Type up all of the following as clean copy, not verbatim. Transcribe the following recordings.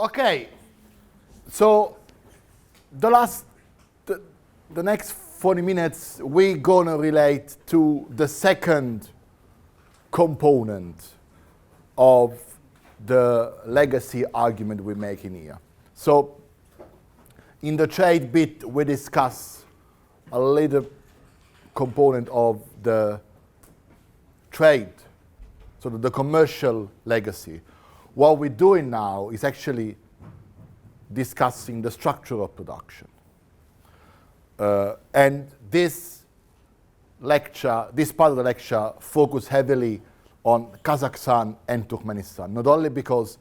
Okay, so the next 40 minutes, we're gonna relate to the second component of the legacy argument we're making here. So in the trade bit, we discuss a little component of the trade, so the commercial legacy. What we're doing now is actually discussing the structure of production. And this part of the lecture focus heavily on Kazakhstan and Turkmenistan, not only because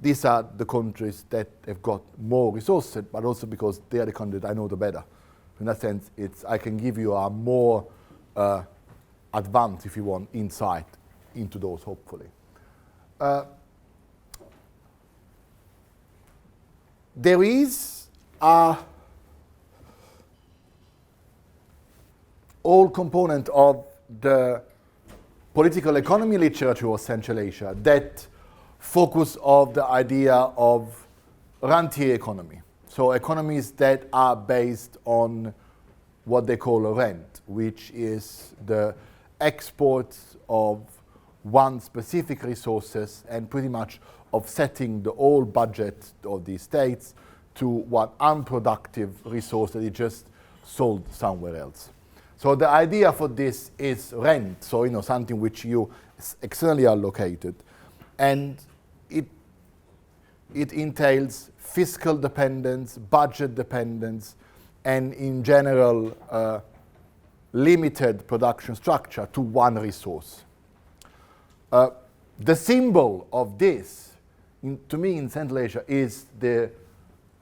these are the countries that have got more resources, but also because they are the countries that I know the better. In that sense, I can give you a more advanced, if you want, insight into those, hopefully. There is a whole component of the political economy literature of Central Asia that focus on the idea of rentier economy. So economies that are based on what they call a rent, which is the export of one specific resources and pretty much offsetting the whole budget of these states to one unproductive resource that is just sold somewhere else. So the idea for this is rent, so something which you externally are located, and it entails fiscal dependence, budget dependence, and in general limited production structure to one resource. The symbol of this, to me in Central Asia, is the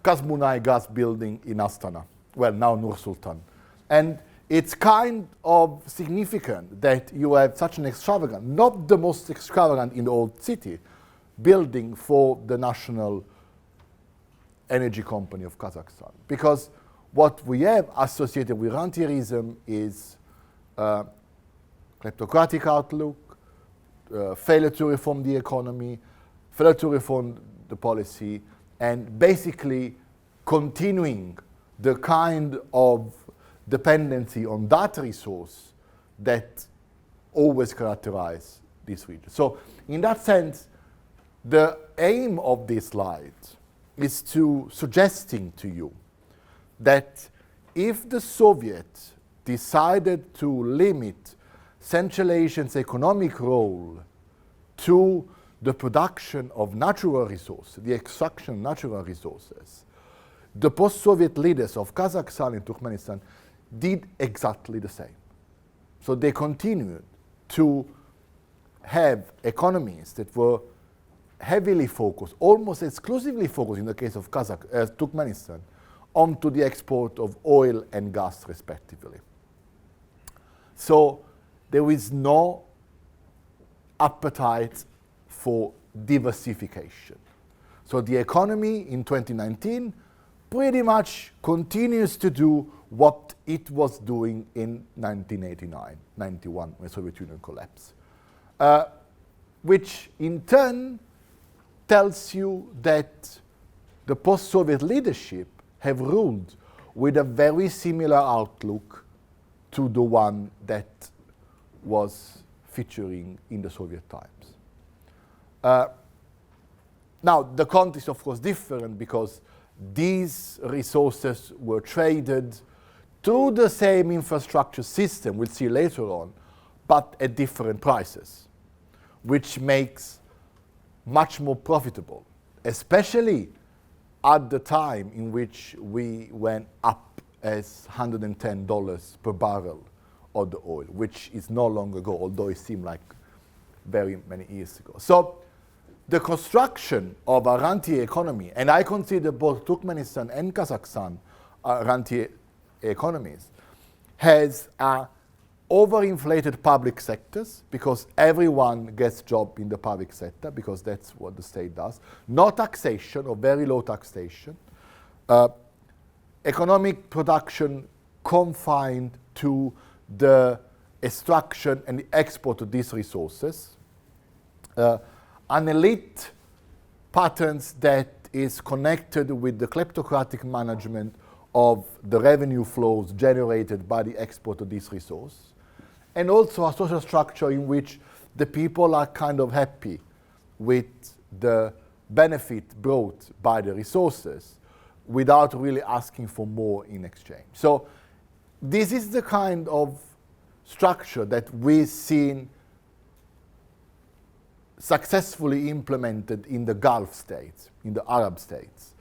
Kazmunay gas building in Astana, well now Nur Sultan. And it's kind of significant that you have such an extravagant, not the most extravagant in the old city, building for the national energy company of Kazakhstan. Because what we have associated with rentierism is kleptocratic outlook, failure to reform the economy, failure to reform the policy, and basically continuing the kind of dependency on that resource that always characterize this region. So in that sense, the aim of this slide is to suggesting to you that if the Soviets decided to limit Central Asia's economic role to the production of natural resources, the extraction of natural resources, the post-Soviet leaders of Kazakhstan and Turkmenistan did exactly the same. So they continued to have economies that were heavily focused, almost exclusively focused in the case of Turkmenistan, onto the export of oil and gas respectively. So there is no appetite for diversification. So the economy in 2019 pretty much continues to do what it was doing in 1989, 91, when the Soviet Union collapsed. Which in turn tells you that the post-Soviet leadership have ruled with a very similar outlook to the one that was featuring in the Soviet times. Now, the context, of course, different because these resources were traded through the same infrastructure system, we'll see later on, but at different prices, which makes much more profitable, especially at the time in which we went up as $110 per barrel of the oil, which is no longer ago, although it seemed like very many years ago. So the construction of a rentier economy, and I consider both Turkmenistan and Kazakhstan rentier economies, has overinflated public sectors because everyone gets job in the public sector because that's what the state does. No taxation or very low taxation. Economic production confined to the extraction and the export of these resources. An elite patterns that is connected with the kleptocratic management of the revenue flows generated by the export of this resource, and also a social structure in which the people are kind of happy with the benefit brought by the resources without really asking for more in exchange. So this is the kind of structure that we've seen successfully implemented in the Gulf states, in the Arab states.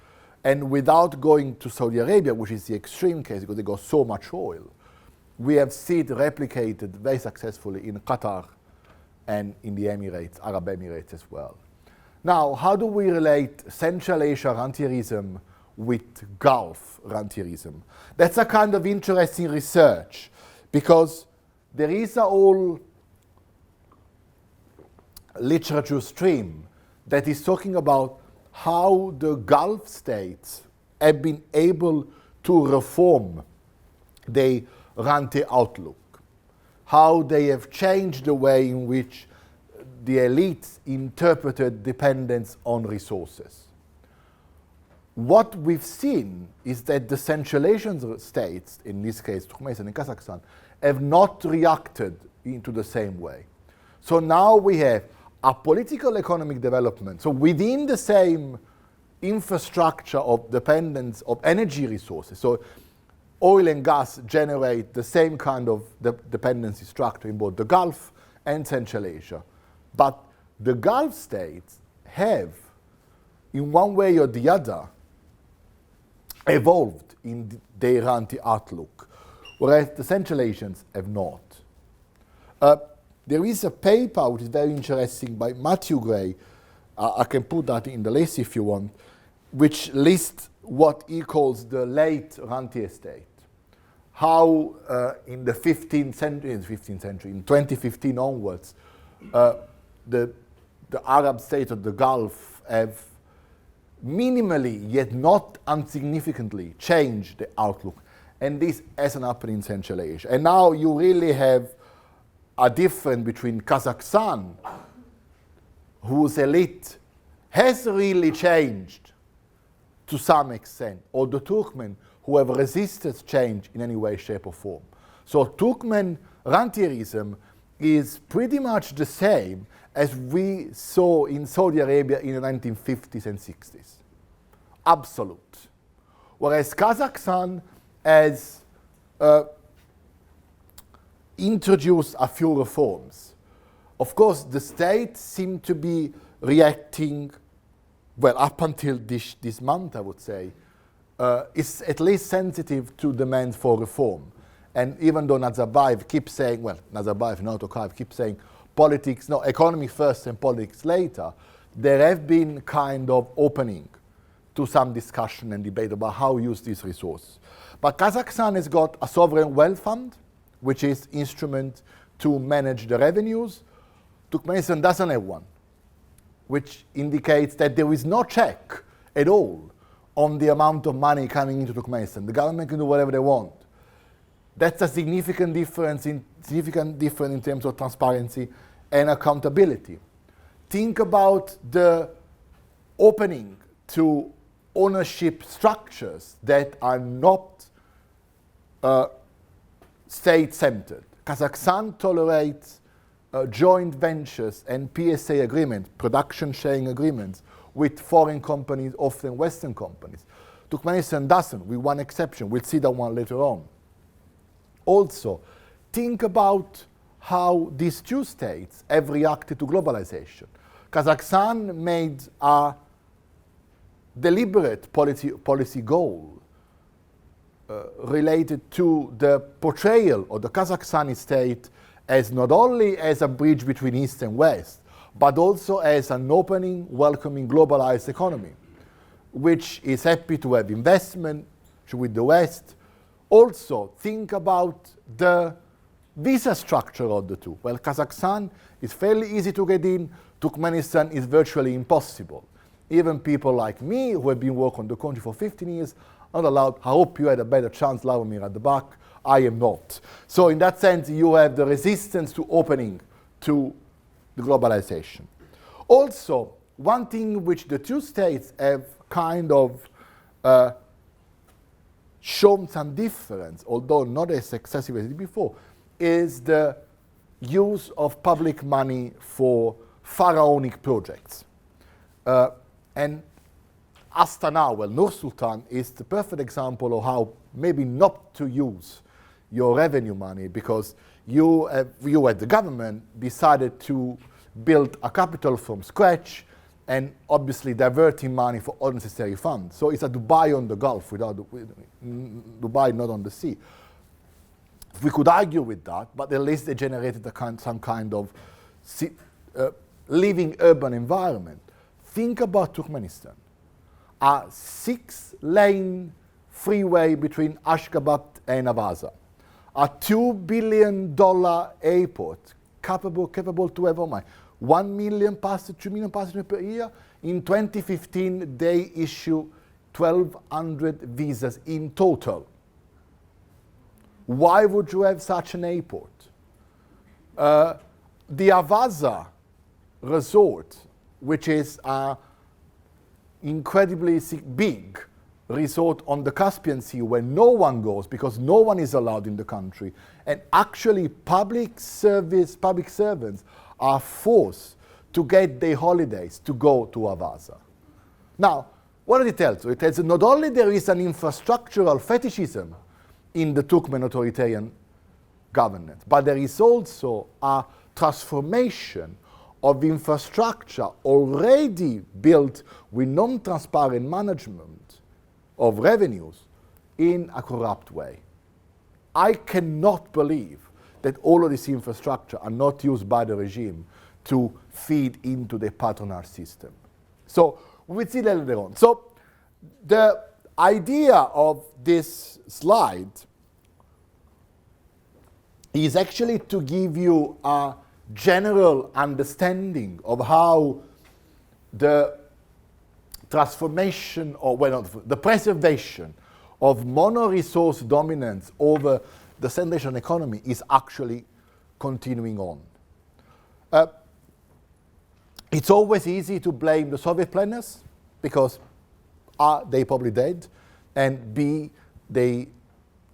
And without going to Saudi Arabia, which is the extreme case because they got so much oil, we have seen it replicated very successfully in Qatar and in the Emirates, Arab Emirates as well. Now, how do we relate Central Asia rentierism with Gulf rentierism? That's a kind of interesting research because there is a whole literature stream that is talking about how the Gulf states have been able to reform their rentier outlook, how they have changed the way in which the elites interpreted dependence on resources. What we've seen is that the Central Asian states, in this case Turkmenistan and Kazakhstan, have not reacted into the same way. So now we have a political economic development. So within the same infrastructure of dependence of energy resources, so oil and gas generate the same kind of dependency structure in both the Gulf and Central Asia. But the Gulf states have, in one way or the other, evolved in their anti-outlook, whereas the Central Asians have not. There is a paper which is very interesting by Matthew Gray, I can put that in the list if you want, which lists what he calls the late rentier state. How in the 15th century, in 2015 onwards, the Arab states of the Gulf have minimally, yet not insignificantly, changed the outlook. And this hasn't happened in Central Asia. And now you really have a difference between Kazakhstan, whose elite has really changed to some extent, or the Turkmen, who have resisted change in any way, shape, or form. So Turkmen rentierism is pretty much the same as we saw in Saudi Arabia in the 1950s and 60s. Absolute. Whereas Kazakhstan has introduced a few reforms. Of course, the state seemed to be reacting, well, up until this month, I would say, is at least sensitive to demands for reform. And even though Nazarbayev keeps saying, well, Nazarbayev and Tokayev keep saying politics, no, economy first and politics later, there have been kind of opening to some discussion and debate about how to use these resources. But Kazakhstan has got a sovereign wealth fund, which is instrument to manage the revenues. Turkmenistan doesn't have one, which indicates that there is no check at all on the amount of money coming into Turkmenistan. The government can do whatever they want. That's a significant difference in terms of transparency and accountability. Think about the opening to ownership structures that are not state-centered. Kazakhstan tolerates joint ventures and PSA agreements, production sharing agreements, with foreign companies, often Western companies. Turkmenistan doesn't, with one exception. We'll see that one later on. Also, think about how these two states have reacted to globalization. Kazakhstan made a deliberate policy goal related to the portrayal of the Kazakhstani state as not only as a bridge between East and West, but also as an opening, welcoming, globalized economy, which is happy to have investment with the West. Also, think about the visa structure of the two. Well, Kazakhstan is fairly easy to get in. Turkmenistan is virtually impossible. Even people like me, who have been working on the country for 15 years, are not allowed. I hope you had a better chance, Lavomir, at the back. I am not. So in that sense, you have the resistance to opening to the globalization. Also, one thing which the two states have kind of shown some difference, although not as excessive as it before, is the use of public money for pharaonic projects. And Astana, well, Nur Sultan is the perfect example of how maybe not to use your revenue money, because you at the government decided to build a capital from scratch and obviously diverting money for unnecessary funds. So it's a Dubai on the Gulf, Dubai not on the sea. We could argue with that, but at least they generated some kind of living urban environment. Think about Turkmenistan. A 6-lane freeway between Ashgabat and Avaza. A $2 billion airport capable to have 1 million passengers, 2 million passengers per year. In 2015, they issue 1,200 visas in total. Why would you have such an airport? The Avaza resort, which is an incredibly big resort on the Caspian Sea where no one goes because no one is allowed in the country, and actually public servants are forced to get their holidays to go to Avaza. Now, what does it tell you? It tells you not only there is an infrastructural fetishism in the Turkmen authoritarian governance, but there is also a transformation of infrastructure already built with non-transparent management of revenues in a corrupt way. I cannot believe that all of this infrastructure are not used by the regime to feed into the patronage system. So we will see that later on. So the idea of this slide is actually to give you a general understanding of how the transformation, or the preservation of mono-resource dominance over the Central Asian economy is actually continuing on. It's always easy to blame the Soviet planners because A, they probably dead, and B, they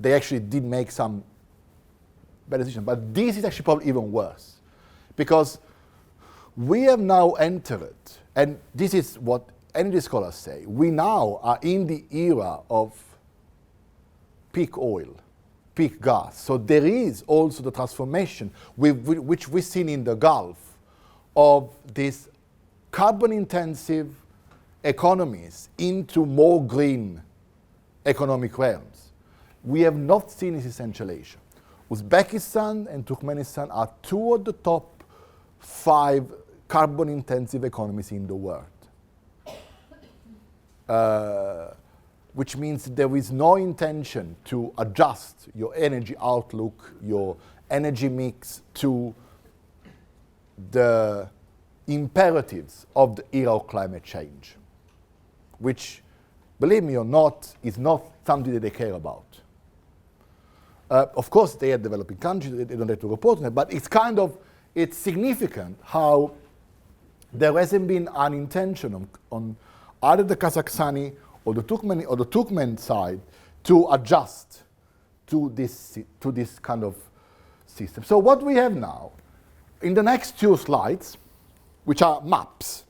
actually did make some bad decisions. But this is actually probably even worse, because we have now entered, and this is what energy scholars say, we now are in the era of peak oil, peak gas. So there is also the transformation which we've seen in the Gulf of these carbon-intensive economies into more green economic realms. We have not seen this in Central Asia. Uzbekistan and Turkmenistan are two of the top 5 carbon-intensive economies in the world. Which means there is no intention to adjust your energy outlook, your energy mix to the imperatives of the era of climate change, which, believe me or not, is not something that they care about. Of course, they are developing countries, they don't have to report on it, but it's significant how there hasn't been an intention on either the Kazakhstani or the Turkmen side to adjust to this kind of system. So what we have now, in the next 2 slides, which are maps,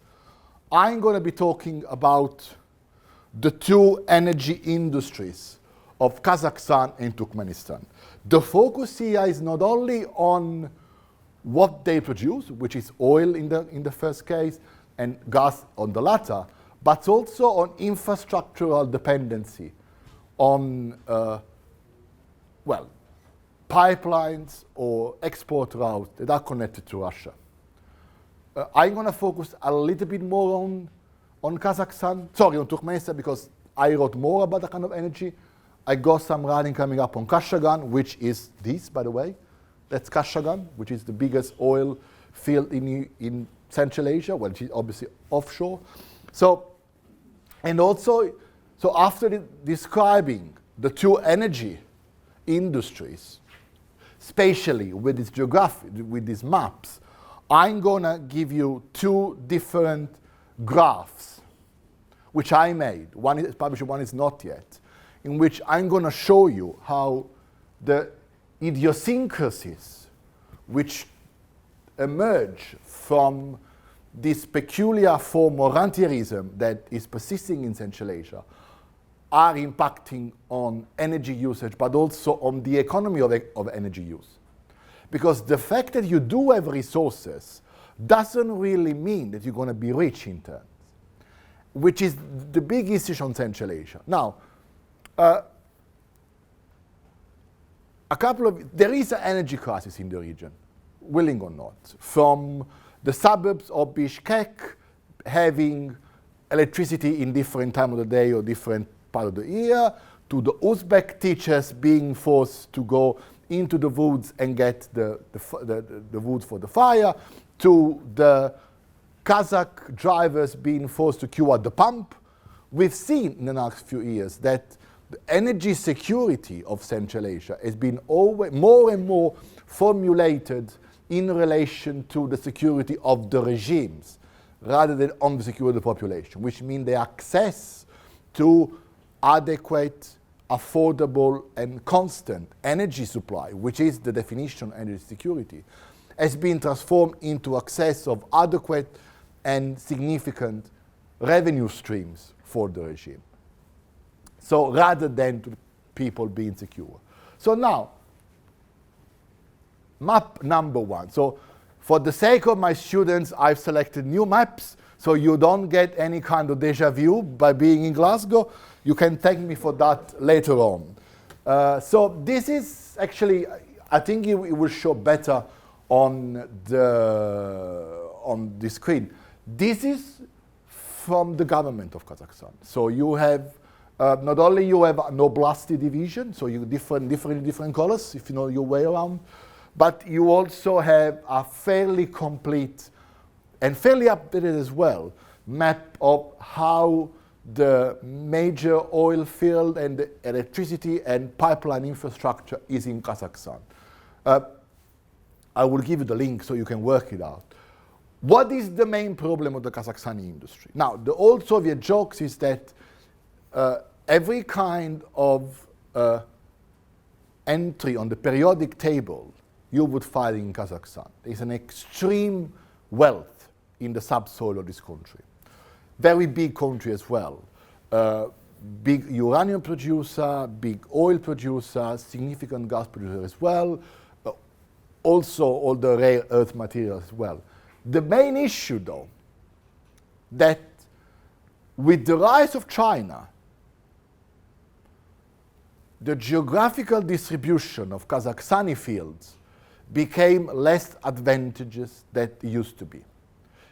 I'm going to be talking about the 2 energy industries of Kazakhstan and Turkmenistan. The focus here is not only on what they produce, which is oil in the first case and gas on the latter, but also on infrastructural dependency, on pipelines or export routes that are connected to Russia. I'm going to focus a little bit more on Turkmenistan, because I wrote more about that kind of energy. I got some writing coming up on Kashagan, which is this, by the way. That's Kashagan, which is the biggest oil field in Central Asia, which is obviously offshore. So after describing the 2 energy industries, spatially with this geography, with these maps, I'm gonna give you 2 different graphs, which I made. One is published, one is not yet, in which I'm going to show you how the idiosyncrasies which emerge from this peculiar form of rentierism that is persisting in Central Asia are impacting on energy usage, but also on the economy of energy use. Because the fact that you do have resources doesn't really mean that you're going to be rich in turn, which is the big issue on Central Asia. Now, there is an energy crisis in the region, willing or not, from the suburbs of Bishkek having electricity in different time of the day or different part of the year, to the Uzbek teachers being forced to go into the woods and get the wood for the fire, to the Kazakh drivers being forced to queue at the pump. We've seen in the last few years that the energy security of Central Asia has been always more and more formulated in relation to the security of the regimes rather than on the security of the population, which means the access to adequate, affordable, and constant energy supply, which is the definition of energy security, has been transformed into access of adequate and significant revenue streams for the regime. So rather than to people being secure. So now, map number one. So for the sake of my students, I've selected new maps, so you don't get any kind of deja vu by being in Glasgow. You can thank me for that later on. So this is actually, I think it will show better on the screen. This is from the government of Kazakhstan. So you have, not only you have an oblasti division, so you different colors if you know your way around, but you also have a fairly complete and fairly updated as well map of how the major oil field and the electricity and pipeline infrastructure is in Kazakhstan. I will give you the link so you can work it out. What is the main problem of the Kazakhstani industry? Now, the old Soviet jokes is that every kind of entry on the periodic table you would find in Kazakhstan. There's an extreme wealth in the subsoil of this country. Very big country as well. Big uranium producer, big oil producer, significant gas producer as well. Also all the rare earth materials as well. The main issue though, that with the rise of China, the geographical distribution of Kazakhstani fields became less advantageous than it used to be.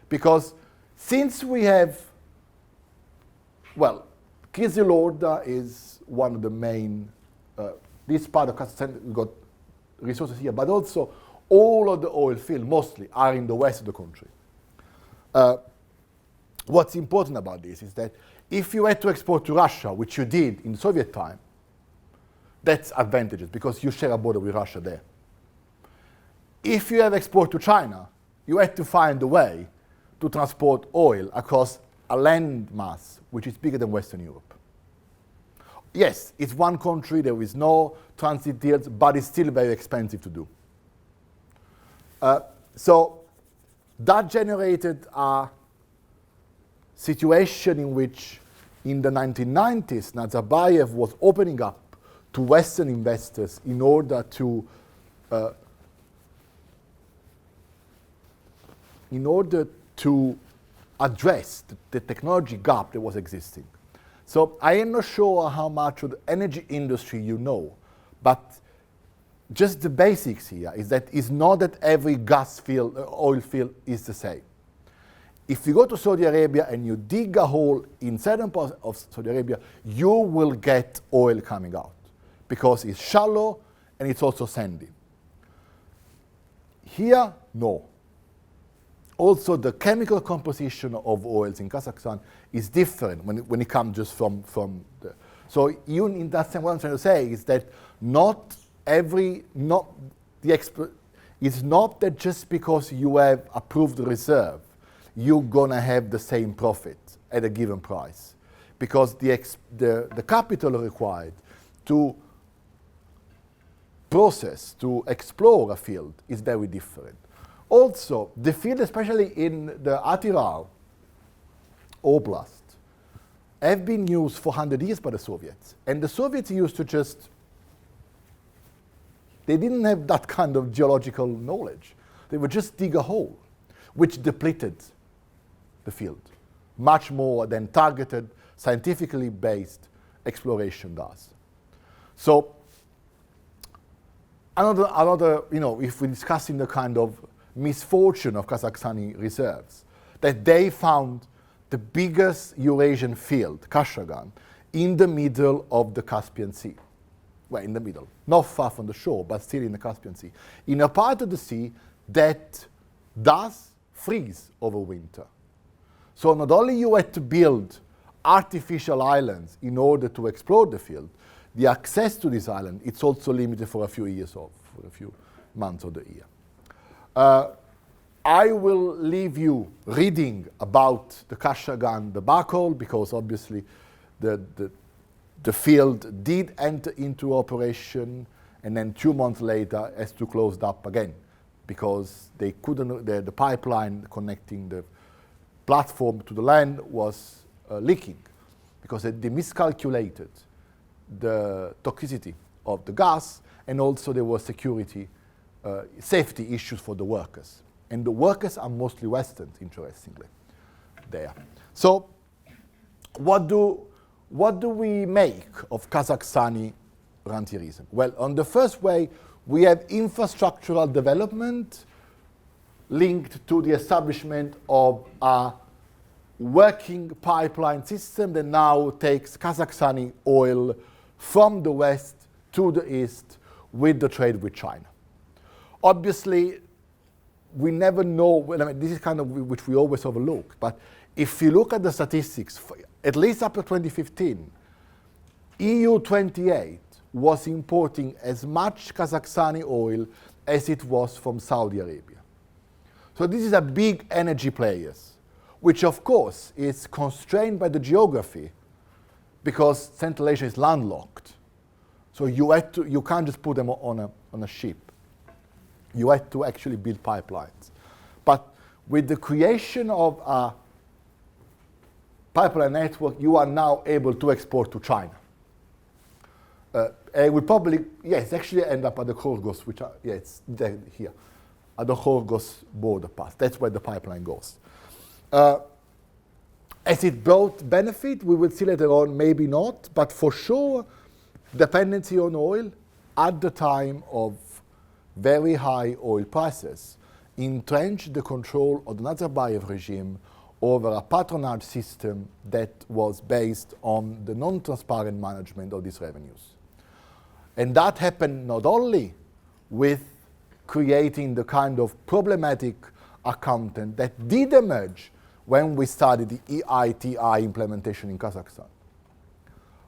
Because since we have, well, Kizilorda is one of the main, this part of Kazakhstan, we've got resources here, but also all of the oil fields mostly are in the west of the country. What's important about this is that if you had to export to Russia, which you did in Soviet time, that's advantageous because you share a border with Russia there. If you have export to China, you had to find a way to transport oil across a land mass which is bigger than Western Europe. Yes, it's one country, there is no transit deals, but it's still very expensive to do. So that generated a situation in which in the 1990s, Nazarbayev was opening up to Western investors in order to address the technology gap that was existing. So I am not sure how much of the energy industry you know, but just the basics here is that it's not that every gas field, oil field is the same. If you go to Saudi Arabia and you dig a hole in certain parts of Saudi Arabia, you will get oil coming out because it's shallow and it's also sandy. Here, no. Also, the chemical composition of oils in Kazakhstan is different when it comes just from the... So even in that sense, what I'm trying to say is that it's not that just because you have approved the reserve, you're gonna have the same profit at a given price, because the capital required to process, to explore a field is very different. Also, the field, especially in the Atirar Oblast, have been used for 100 years by the Soviets. And the Soviets used to just, they didn't have that kind of geological knowledge. They would just dig a hole, which depleted the field much more than targeted, scientifically based exploration does. So another, if we're discussing the kind of misfortune of Kazakhstani reserves, that they found the biggest Eurasian field, Kashagan, in the middle of the Caspian Sea. Well, in the middle, not far from the shore, but still in the Caspian Sea, in a part of the sea that does freeze over winter. So not only you had to build artificial islands in order to explore the field, the access to this island, it's also limited for a few years or for a few months of the year. I will leave you reading about the Kashagan debacle, because obviously the field did enter into operation, and then 2 months later has to close up again, because they couldn't, the pipeline connecting the platform to the land was leaking, because they miscalculated the toxicity of the gas, and also there were safety issues for the workers. And the workers are mostly Westerns, interestingly, there. So what do we make of Kazakhstani rantierism? Well, on the first way, we have infrastructural development linked to the establishment of a working pipeline system that now takes Kazakhstani oil from the west to the east with the trade with China. Obviously, we never know, this is kind of which we always overlook, but if you look at the statistics, at least up to 2015, EU 28 was importing as much Kazakhstani oil as it was from Saudi Arabia. So this is a big energy players, which of course is constrained by the geography, because Central Asia is landlocked. So you can't just put them on a ship. You had to actually build pipelines. But with the creation of a pipeline network, you are now able to export to China. And we probably, it's actually end up at the Kyrgyz, it's there, here, at the Kyrgyz border pass. That's where the pipeline goes. As it brought benefit, we will see later on, maybe not, but for sure, dependency on oil at the time of very high oil prices entrenched the control of the Nazarbayev regime over a patronage system that was based on the non-transparent management of these revenues. And that happened not only with creating the kind of problematic accountant that did emerge when we started the EITI implementation in Kazakhstan,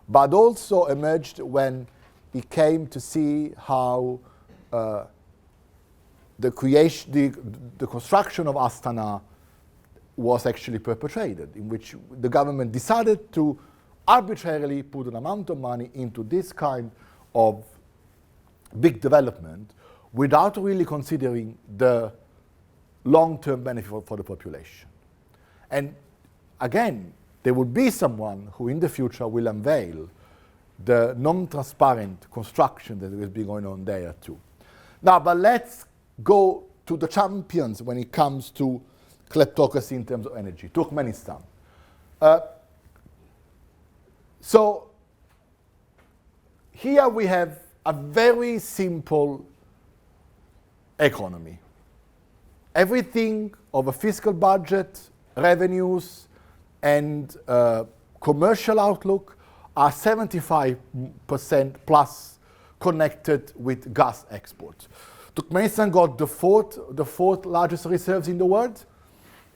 but also emerged when it came to see how the construction of Astana was actually perpetrated, in which the government decided to arbitrarily put an amount of money into this kind of big development without really considering the long-term benefit for the population. And again, there will be someone who in the future will unveil the non-transparent construction that has been going on there too. Now, but let's go to the champions when it comes to kleptocracy in terms of energy, Turkmenistan. So here we have a very simple economy. Everything of a fiscal budget, revenues, and commercial outlook are 75% plus connected with gas exports. Turkmenistan got the fourth largest reserves in the world,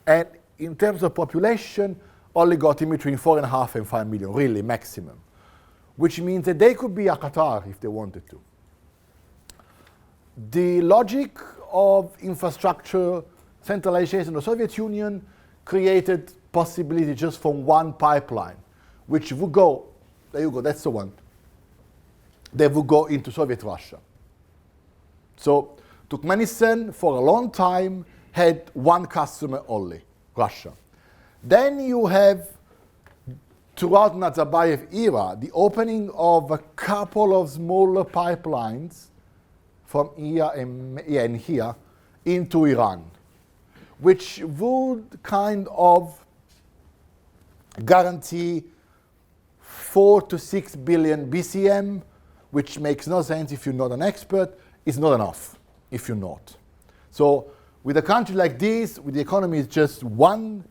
and in terms of population, only got in between 4.5 and 5 million, really maximum, which means that they could be a Qatar if they wanted to. The logic of infrastructure centralization in the Soviet Union created possibility just from one pipeline, which would go, there you go, that's the one, they would go into Soviet Russia. So Turkmenistan for a long time had one customer only, Russia. Then you have, throughout Nazarbayev era, the opening of a couple of smaller pipelines from here and here into Iran, which would kind of guarantee 4 to 6 billion BCM, which makes no sense if you're not an expert. It's not enough if you're not. So with a country like this, with the economy is just one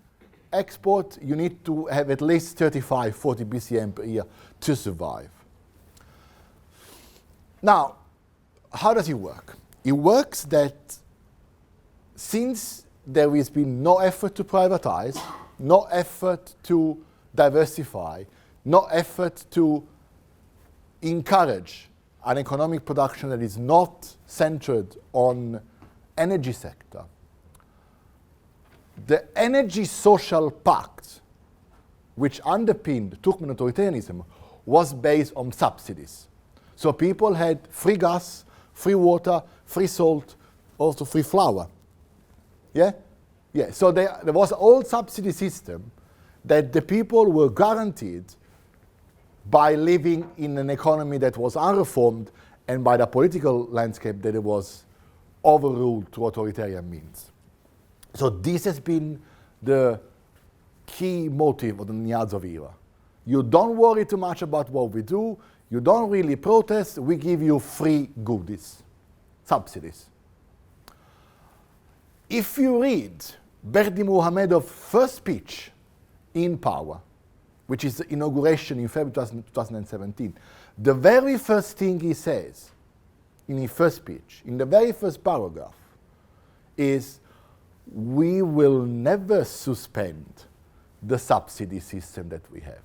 export, you need to have at least 35, 40 BCM per year to survive. Now, how does it work? It works that since there has been no effort to privatize, no effort to diversify, no effort to encourage an economic production that is not centered on energy sector, the energy social pact, which underpinned Turkmen authoritarianism, was based on subsidies. So people had free gas, free water, free salt, also free flour. Yeah? Yeah. So there was an old subsidy system that the people were guaranteed by living in an economy that was unreformed and by the political landscape that it was overruled through authoritarian means. So this has been the key motive of the Niazov era. You don't worry too much about what we do, you don't really protest, we give you free goodies, subsidies. If you read Berdi Muhamedov's first speech in power, which is the inauguration in February 2017, the very first thing he says in his first speech, in the very first paragraph, is we will never suspend the subsidy system that we have.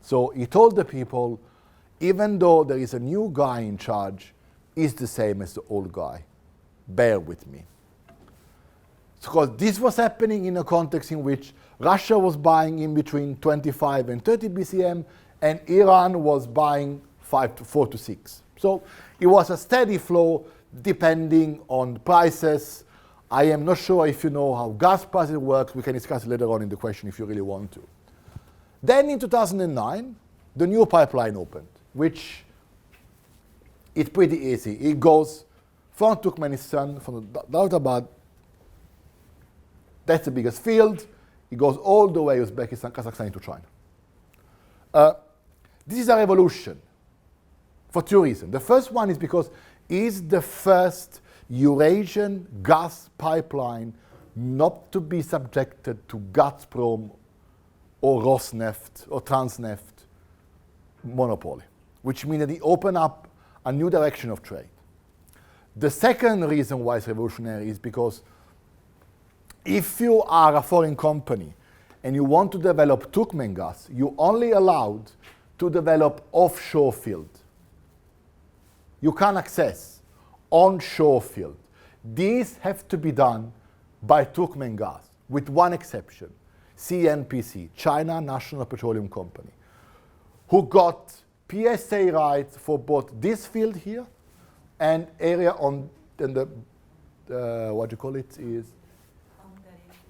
So he told the people, even though there is a new guy in charge, it's the same as the old guy. Bear with me. Because this was happening in a context in which Russia was buying in between 25 and 30 BCM, and Iran was buying 4 to 6. So it was a steady flow depending on prices. I am not sure if you know how gas prices work. We can discuss it later on in the question if you really want to. Then in 2009, the new pipeline opened, which is pretty easy. It goes from Turkmenistan, from Darutabad, that's the biggest field. It goes all the way Uzbekistan, Kazakhstan into China. This is a revolution for two reasons. The first one is because it's the first Eurasian gas pipeline not to be subjected to Gazprom or Rosneft or Transneft monopoly, which means that it opened up a new direction of trade. The second reason why it's revolutionary is because if you are a foreign company and you want to develop Turkmen gas, you're only allowed to develop offshore field. You can't access onshore field. These have to be done by Turkmen gas, with one exception, CNPC, China National Petroleum Company, who got PSA rights for both this field here and area on the, what do you call it, is?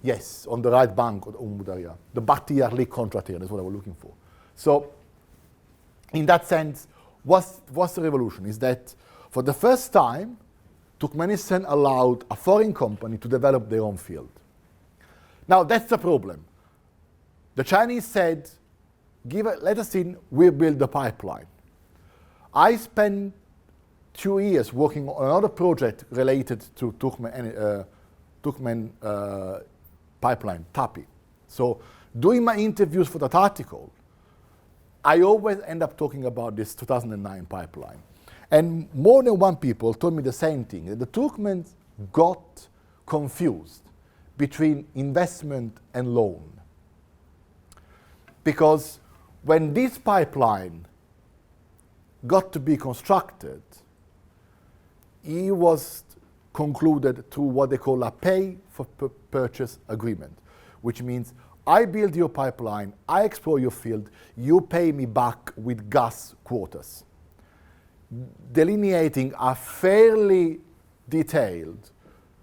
Yes, on the right bank of Darya. The Bakhtiar League contract here, that's what I was looking for. So, in that sense, what's the revolution? Is that for the first time, Turkmenistan allowed a foreign company to develop their own field. Now, that's the problem. The Chinese said, let us in, we'll build the pipeline. I spent 2 years working on another project related to Turkmen pipeline, TAPI. So doing my interviews for that article, I always end up talking about this 2009 pipeline. And more than one people told me the same thing, that the Turkmens got confused between investment and loan. Because when this pipeline got to be constructed, it was concluded through what they call a pay for purchase agreement, which means I build your pipeline, I explore your field, you pay me back with gas quotas, delineating a fairly detailed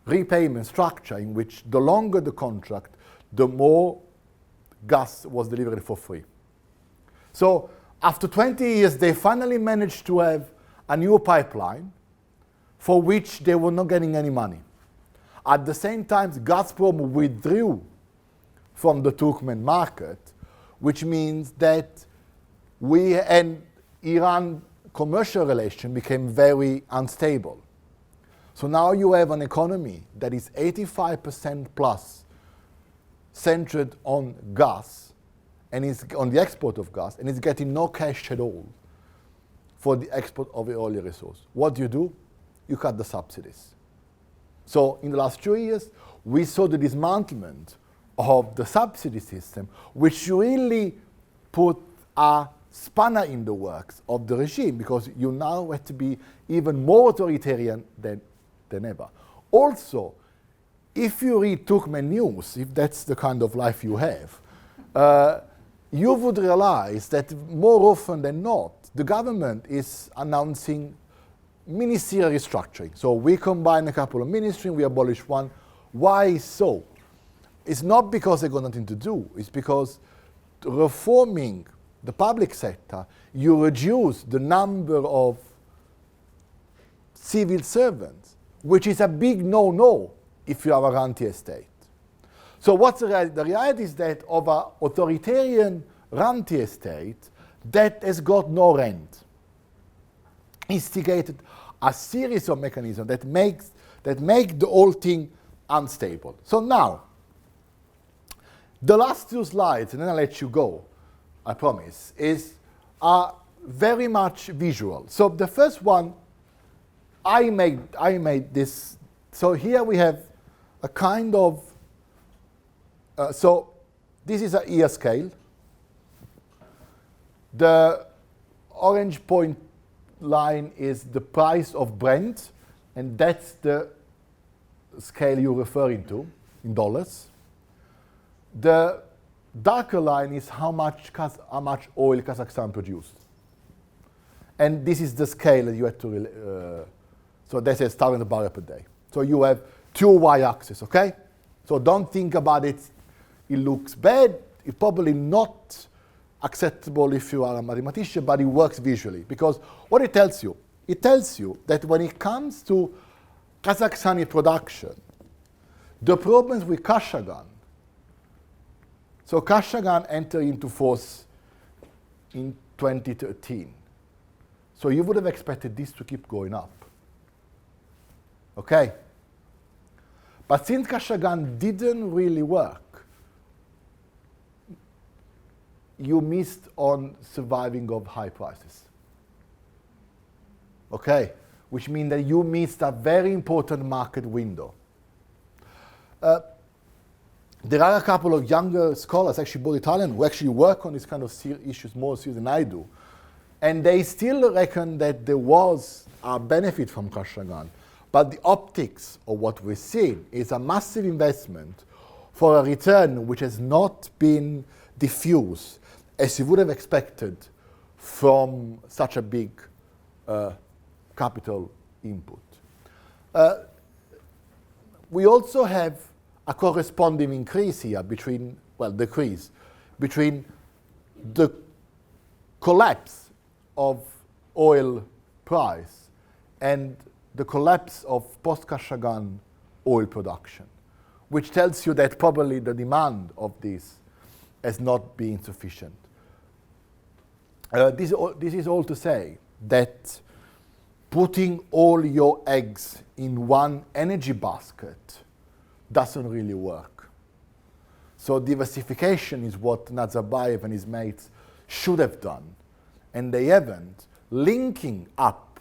repayment structure in which the longer the contract, the more gas was delivered for free. So after 20 years, they finally managed to have a new pipeline for which they were not getting any money. At the same time, Gazprom withdrew from the Turkmen market, which means that we and Iran commercial relation became very unstable. So now you have an economy that is 85% plus centered on gas, and is on the export of gas, and is getting no cash at all for the export of the oil resource. What do? You cut the subsidies. So in the last 2 years, we saw the dismantlement of the subsidy system, which really put a spanner in the works of the regime, because you now have to be even more authoritarian than ever. Also, if you read Turkmen news, if that's the kind of life you have, you would realize that more often than not, the government is announcing ministerial restructuring. So we combine a couple of ministries, we abolish one. Why so? It's not because they've got nothing to do. It's because reforming the public sector, you reduce the number of civil servants, which is a big no-no if you are a rentier state. So what's the reality? The reality is that of an authoritarian rentier state that has got no rent, instigated a series of mechanisms that make the whole thing unstable. So now, the last 2 slides, and then I'll let you go, I promise, are very much visual. So the first one, I made this. So here we have a kind of, so this is a year scale. The orange point line is the price of Brent, and that's the scale you're referring to in dollars. The darker line is how much oil Kazakhstan produced. And this is the scale that you have to, so that's 1,000 barrels per day. So you have 2 y-axes, okay? So don't think about it, it looks bad, it's probably not acceptable if you are a mathematician, but it works visually. Because what it tells you that when it comes to Kazakhstani production, the problems with Kashagan, so Kashagan entered into force in 2013. So you would have expected this to keep going up. Okay? But since Kashagan didn't really work, you missed on surviving of high prices. Okay? Which means that you missed a very important market window. There are a couple of younger scholars, actually both Italian, who actually work on this kind of issues more serious than I do. And they still reckon that there was a benefit from Kashagan. But the optics of what we're seeing is a massive investment for a return which has not been diffused as you would have expected from such a big capital input. We also have a corresponding increase here between the collapse of oil price and the collapse of post-Kashagan oil production, which tells you that probably the demand of this has not been sufficient. This is all to say that putting all your eggs in one energy basket doesn't really work. So diversification is what Nazarbayev and his mates should have done, and they haven't, linking up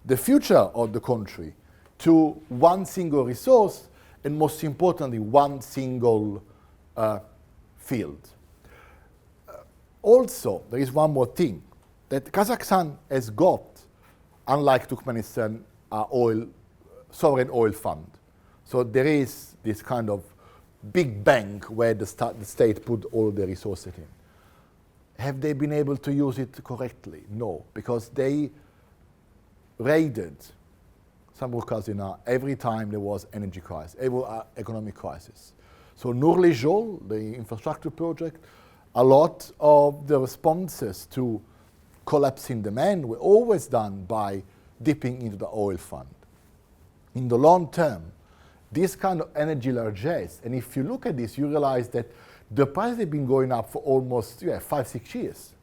the future of the country to one single resource, and most importantly, one single field. Also, there is one more thing, that Kazakhstan has got, unlike Turkmenistan, sovereign oil fund. So there is this kind of big bank where the state put all the resources in. Have they been able to use it correctly? No, because they raided Samruk-Kazyna every time there was energy crisis, every economic crisis. So Nur-le-Jol, the infrastructure project, a lot of the responses to collapsing demand were always done by dipping into the oil fund. In the long term, this kind of energy largesse, and if you look at this, you realize that the prices have been going up for almost 5-6 years.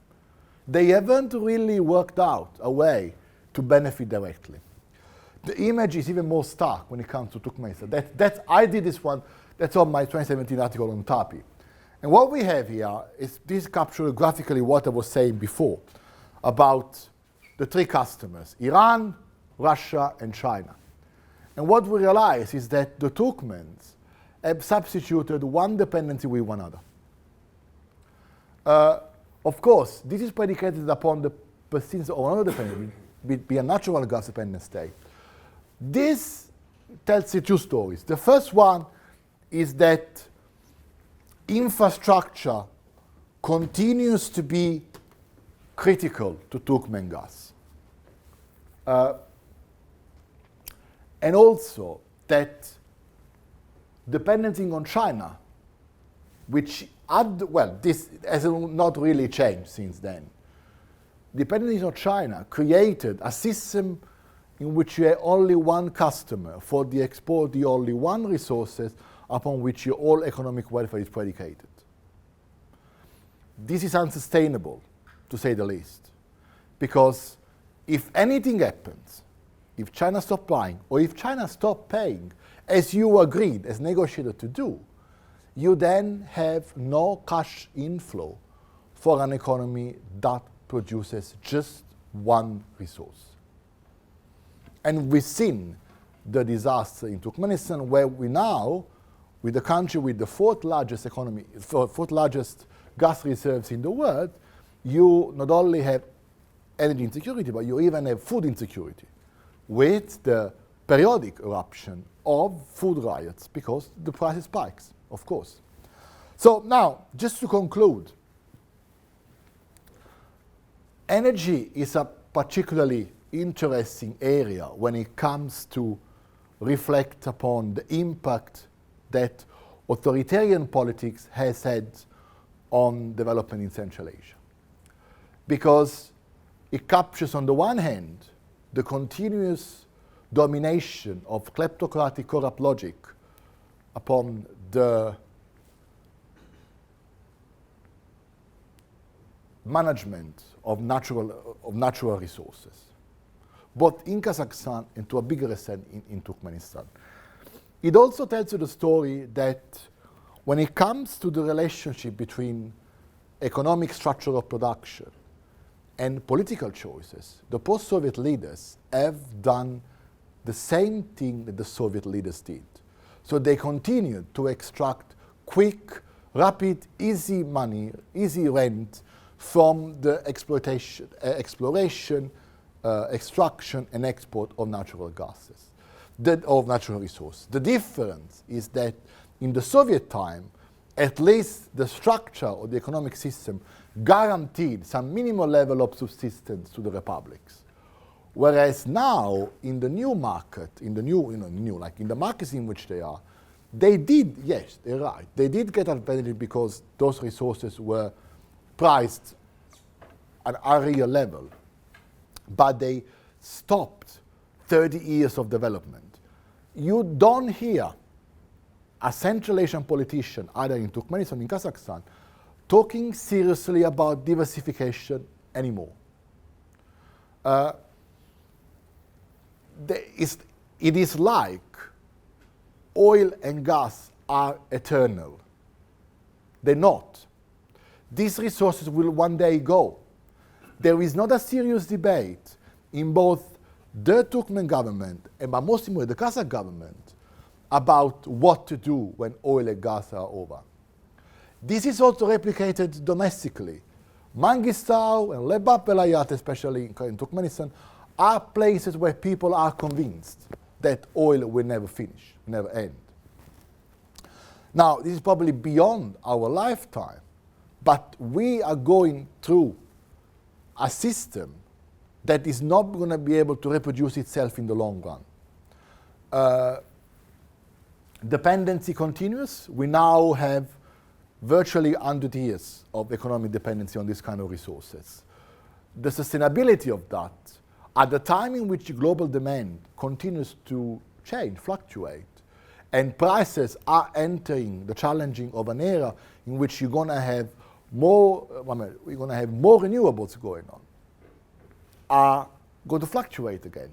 They haven't really worked out a way to benefit directly. The image is even more stark when it comes to Turkmenistan. I did this one, that's on my 2017 article on TAPI. And what we have here is this captures graphically what I was saying before about the three customers, Iran, Russia, and China. And what we realize is that the Turkmens have substituted one dependency with one other. Of course, this is predicated upon the persistence of another dependency, be a natural gas dependent state. This tells you two stories. The first one is that infrastructure continues to be critical to Turkmen gas. And also that dependency on China, which this has not really changed since then. Dependency on China created a system in which you have only one customer for the export, the only one resources upon which your whole economic welfare is predicated. This is unsustainable, to say the least, because if anything happens, if China stops buying, or if China stops paying, as you agreed, as negotiated to do, you then have no cash inflow for an economy that produces just one resource. And we've seen the disaster in Turkmenistan, where we now, with the country with the fourth largest gas reserves in the world, you not only have energy insecurity, but you even have food insecurity, with the periodic eruption of food riots because the price spikes, of course. So now, just to conclude, energy is a particularly interesting area when it comes to reflect upon the impact that authoritarian politics has had on development in Central Asia. Because it captures, on the one hand, the continuous domination of kleptocratic corrupt logic upon the management of natural resources, both in Kazakhstan and to a bigger extent in Turkmenistan. It also tells you the story that when it comes to the relationship between economic structure of production and political choices, the post-Soviet leaders have done the same thing that the Soviet leaders did. So they continued to extract quick, rapid, easy money, easy rent from the exploration, extraction and export of natural gases, of natural resources. The difference is that in the Soviet time, at least the structure of the economic system guaranteed some minimal level of subsistence to the republics. Whereas now, in the new market, in the markets in which they are, they did, yes, they're right, they did get advantage because those resources were priced at a real level, but they stopped 30 years of development. You don't hear a Central Asian politician, either in Turkmenistan or in Kazakhstan, talking seriously about diversification anymore. It is like oil and gas are eternal. They're not. These resources will one day go. There is not a serious debate in both the Turkmen government and, most importantly, the Kazakh government about what to do when oil and gas are over. This is also replicated domestically. Mangistau and Lebap Velayat, especially in Turkmenistan, are places where people are convinced that oil will never finish, never end. Now, this is probably beyond our lifetime, but we are going through a system that is not going to be able to reproduce itself in the long run. Dependency continues. We now have virtually 100 years of economic dependency on this kind of resources. The sustainability of that, at the time in which global demand continues to change, fluctuate, and prices are entering the challenging of an era in which you're going to have more, we're going to have more renewables going on, are going to fluctuate again.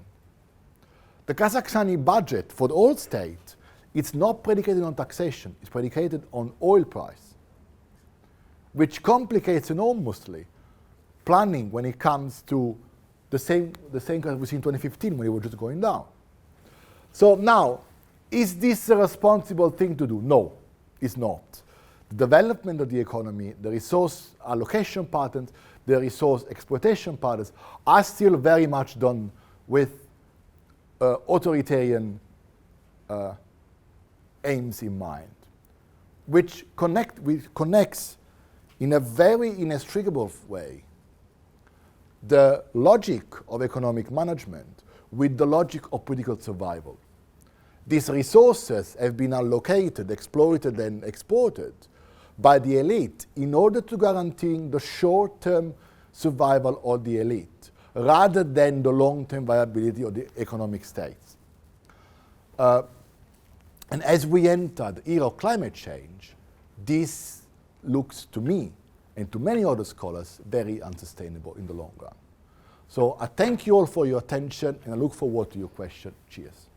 The Kazakhstani budget for the old state, it's not predicated on taxation, it's predicated on oil price, which complicates enormously planning when it comes to the same kind we see in 2015 when it was just going down. So now, is this a responsible thing to do? No, it's not. The development of the economy, the resource allocation patterns, the resource exploitation patterns are still very much done with authoritarian aims in mind, which connects in a very inextricable way the logic of economic management with the logic of political survival. These resources have been allocated, exploited, and exported by the elite in order to guarantee the short-term survival of the elite, rather than the long-term viability of the economic states. And as we enter the era of climate change, this looks to me and to many other scholars very unsustainable in the long run. So I thank you all for your attention and I look forward to your question. Cheers.